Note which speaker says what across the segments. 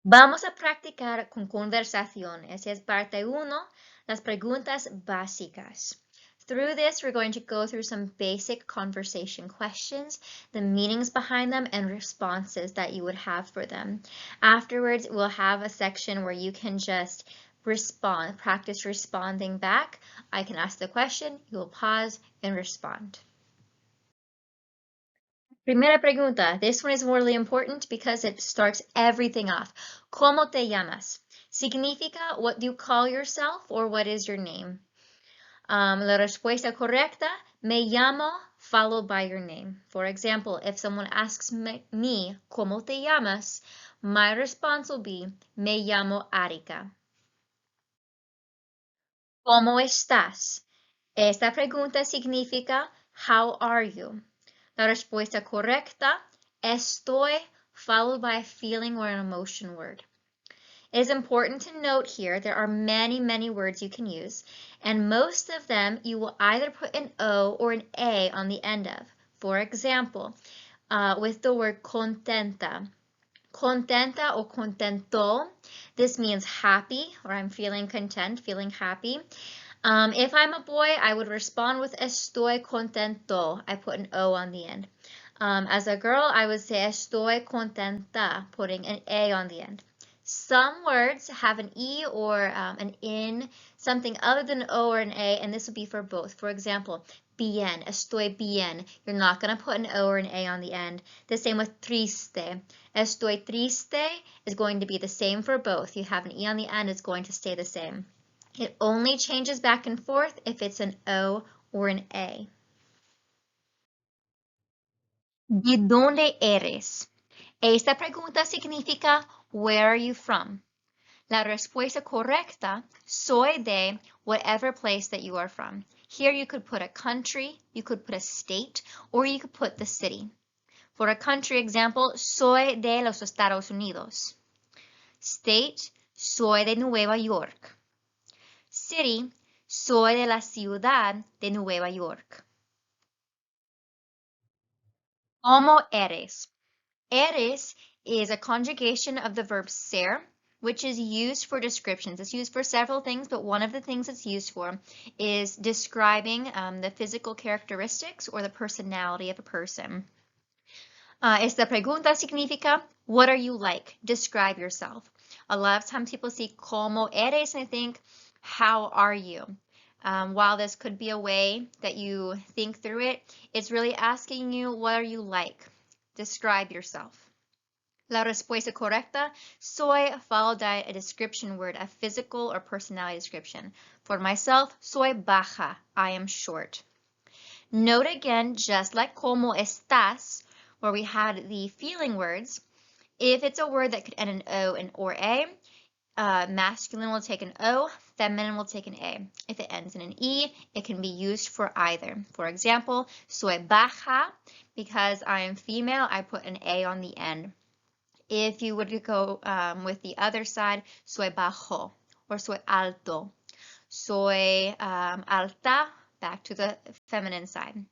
Speaker 1: Vamos a practicar con conversación. Esa es parte 1, las preguntas básicas. Through this, we're going to go through some basic conversation questions, the meanings behind them, and responses that you would have for them. Afterwards, we'll have a section where you can just respond, practice responding back. I can ask the question, you will pause and respond. Primera pregunta. This one is really important because it starts everything off. ¿Cómo te llamas? Significa what do you call yourself or what is your name? La respuesta correcta, me llamo, followed by your name. For example, if someone asks me, ¿Cómo te llamas? My response will be, me llamo Arika. ¿Cómo estás? Esta pregunta significa, how are you? La respuesta correcta, estoy, followed by a feeling or an emotion word. It is important to note here there are many words you can use, and most of them you will either put an O or an A on the end of. For example, with the word contenta. Contenta or contento, this means happy, or I'm feeling content, feeling happy. If I'm a boy, I would respond with estoy contento. I put an O on the end. As a girl, I would say estoy contenta, putting an A on the end. Some words have an E or an in, something other than O or an A, and this would be for both. For example, bien, estoy bien. You're not going to put an O or an A on the end. The same with triste. Estoy triste is going to be the same for both. You have an E on the end, it's going to stay the same. It only changes back and forth if it's an O or an A. ¿De dónde eres? Esta pregunta significa where are you from? La respuesta correcta, soy de whatever place that you are from. Here you could put a country, you could put a state, or you could put the city. For a country example, soy de los Estados Unidos. State, soy de Nueva York. City, soy de la ciudad de Nueva York. ¿Cómo eres? Eres is a conjugation of the verb ser, which is used for descriptions. It's used for several things, but one of the things it's used for is describing the physical characteristics or the personality of a person. Esta pregunta significa, what are you like? Describe yourself. A lot of times people see ¿Cómo eres? And they think, how are you? While this could be a way that you think through it, it's really asking you, what are you like? Describe yourself. La respuesta correcta, soy, followed by a description word, a physical or personality description. For myself, soy baja, I am short. Note again, just like como estás, where we had the feeling words, if it's a word that could end in O and or A, masculine will take an O, feminine will take an A. If it ends in an E, it can be used for either. For example, soy baja, because I am female, I put an A on the end. If you would go with the other side, soy bajo, or soy alto. Soy alta, back to the feminine side.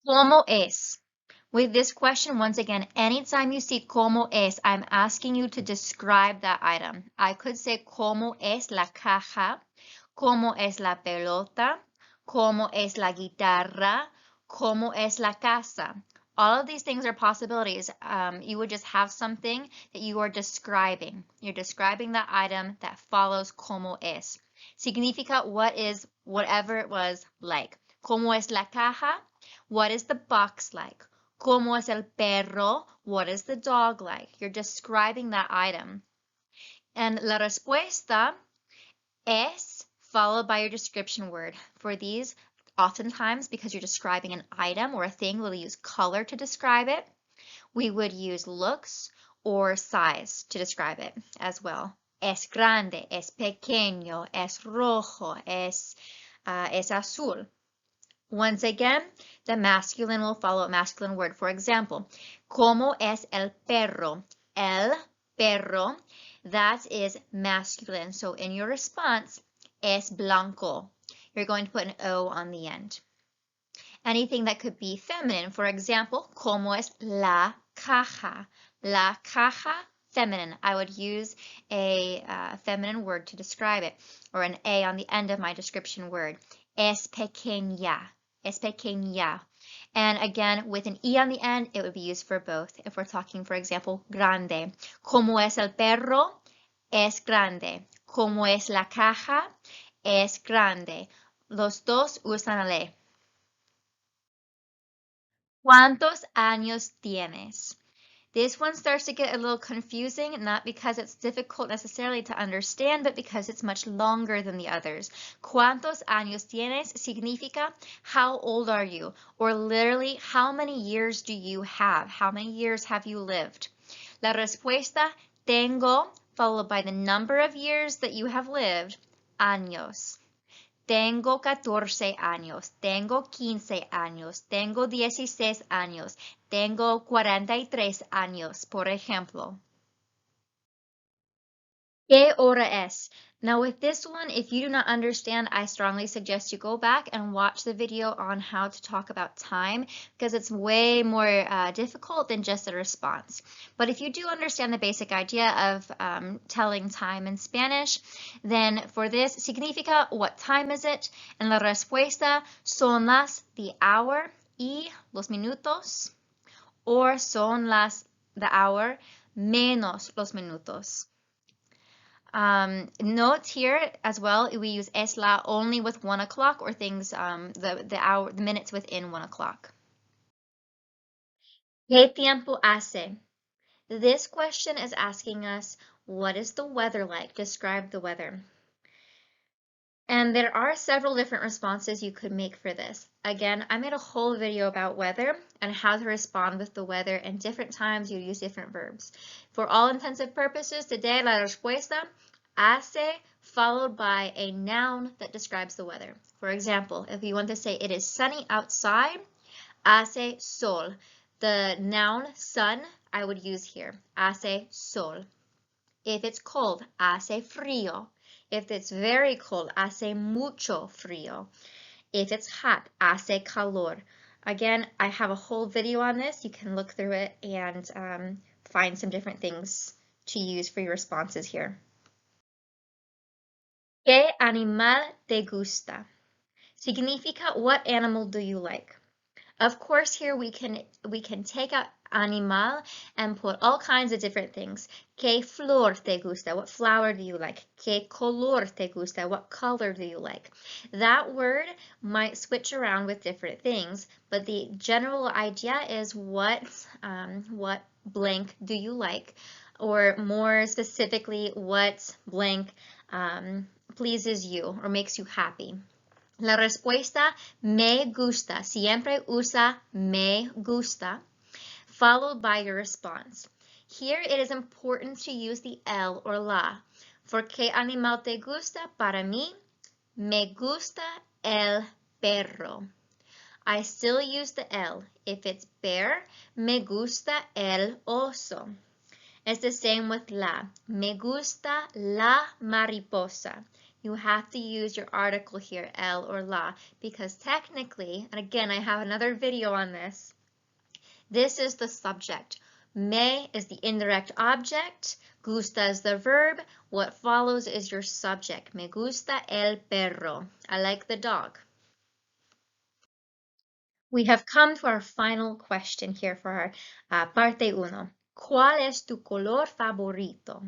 Speaker 1: ¿Cómo es? With this question, once again, anytime you see ¿Cómo es?, I'm asking you to describe that item. I could say ¿Cómo es la caja? ¿Cómo es la pelota? ¿Cómo es la guitarra? ¿Cómo es la casa? All of these things are possibilities. You would just have something that you are describing. You're describing that item that follows ¿Cómo es? Significa what is whatever it was like. ¿Cómo es la caja? What is the box like? ¿Cómo es el perro? What is the dog like? You're describing that item. And la respuesta es followed by your description word. For these, oftentimes, because you're describing an item or a thing, we'll use color to describe it. We would use looks or size to describe it as well. Es grande, es pequeño, es rojo, es azul. Once again, the masculine will follow a masculine word. For example, ¿Cómo es el perro? El perro, that is masculine. So in your response, es blanco. You're going to put an O on the end. Anything that could be feminine, for example, ¿Cómo es la caja. La caja, feminine. I would use a feminine word to describe it, or an A on the end of my description word. Es pequeña. Es pequeña. And again, with an E on the end, it would be used for both. If we're talking, for example, grande. Como es el perro? Es grande. Como es la caja? Es grande. Los dos usan la E. ¿Cuántos años tienes? This one starts to get a little confusing, not because it's difficult necessarily to understand, but because it's much longer than the others. ¿Cuántos años tienes? Significa how old are you? Or literally, how many years do you have? How many years have you lived? La respuesta, tengo, followed by the number of years that you have lived, años. Tengo 14 años, tengo 15 años, tengo 16 años, tengo 43 años, por ejemplo. ¿Qué hora es? Now with this one, if you do not understand, I strongly suggest you go back and watch the video on how to talk about time, because it's way more difficult than just a response. But if you do understand the basic idea of telling time in Spanish, then for this, significa what time is it? And la respuesta son las, the hour, y los minutos, or son las, the hour, menos los minutos. Note here as well, we use es la only with 1 o'clock or things, the minutes within 1 o'clock. ¿Qué tiempo hace? This question is asking us, what is the weather like? Describe the weather. And there are several different responses you could make for this. Again, I made a whole video about weather and how to respond with the weather, and different times you use different verbs. For all intensive purposes, today la respuesta hace followed by a noun that describes the weather. For example, if you want to say it is sunny outside, hace sol. The noun sun I would use here, hace sol. If it's cold, hace frío. If it's very cold, hace mucho frío. If it's hot, hace calor. Again, I have a whole video on this. You can look through it and find some different things to use for your responses here. ¿Qué animal te gusta? Significa what animal do you like? Of course, here we can take out animal and put all kinds of different things. ¿Qué flor te gusta? What flower do you like? ¿Qué color te gusta? What color do you like? That word might switch around with different things, but the general idea is what blank do you like? Or more specifically, what blank pleases you or makes you happy. La respuesta, me gusta. Siempre usa me gusta, followed by your response. Here it is important to use the el or la. For qué animal te gusta? Para mí, me gusta el perro. I still use the el. If it's bear, me gusta el oso. It's the same with la. Me gusta la mariposa. You have to use your article here, el or la, because technically, and again, I have another video on this, this is the subject. Me is the indirect object. Gusta is the verb. What follows is your subject. Me gusta el perro. I like the dog. We have come to our final question here for our parte uno. ¿Cuál es tu color favorito?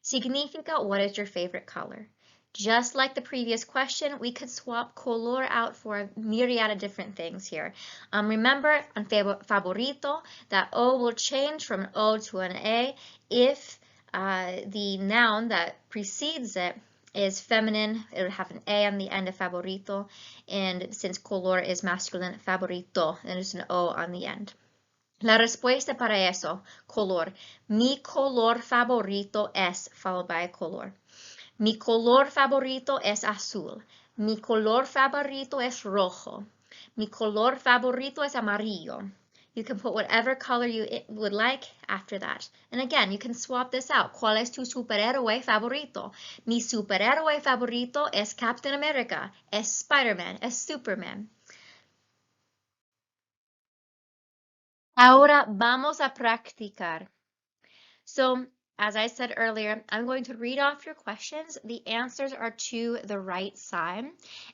Speaker 1: Significa what is your favorite color? Just like the previous question, we could swap color out for a myriad of different things here. Remember, on favorito, that O will change from an O to an A if the noun that precedes it is feminine. It would have an A on the end of favorito, and since color is masculine, favorito, and there's an O on the end. La respuesta para eso, color. Mi color favorito es, followed by a color. Mi color favorito es azul. Mi color favorito es rojo. Mi color favorito es amarillo. You can put whatever color you would like after that. And again, you can swap this out. ¿Cuál es tu superhéroe favorito? Mi superhéroe favorito es Captain America, es Spider-Man, es Superman. Ahora vamos a practicar. So, as I said earlier, I'm going to read off your questions. The answers are to the right side.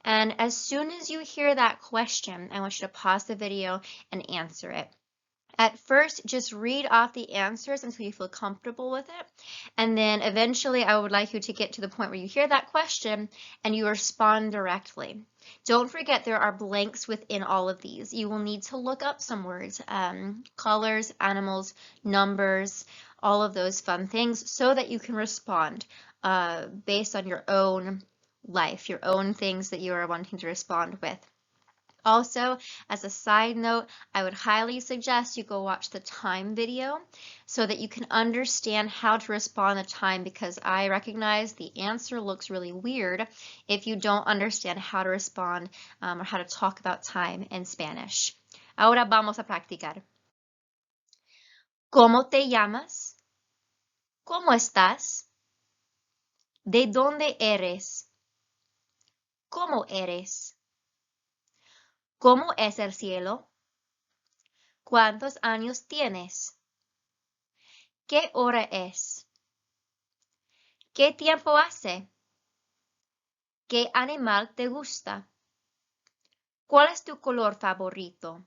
Speaker 1: And as soon as you hear that question, I want you to pause the video and answer it. At first, just read off the answers until you feel comfortable with it. And then eventually, I would like you to get to the point where you hear that question and you respond directly. Don't forget there are blanks within all of these. You will need to look up some words, colors, animals, numbers, all of those fun things so that you can respond based on your own life, your own things that you are wanting to respond with. Also, as a side note, I would highly suggest you go watch the time video so that you can understand how to respond to time, because I recognize the answer looks really weird if you don't understand how to respond or how to talk about time in Spanish. Ahora vamos a practicar. ¿Cómo te llamas? ¿Cómo estás? ¿De dónde eres? ¿Cómo eres? ¿Cómo es el cielo? ¿Cuántos años tienes? ¿Qué hora es? ¿Qué tiempo hace? ¿Qué animal te gusta? ¿Cuál es tu color favorito?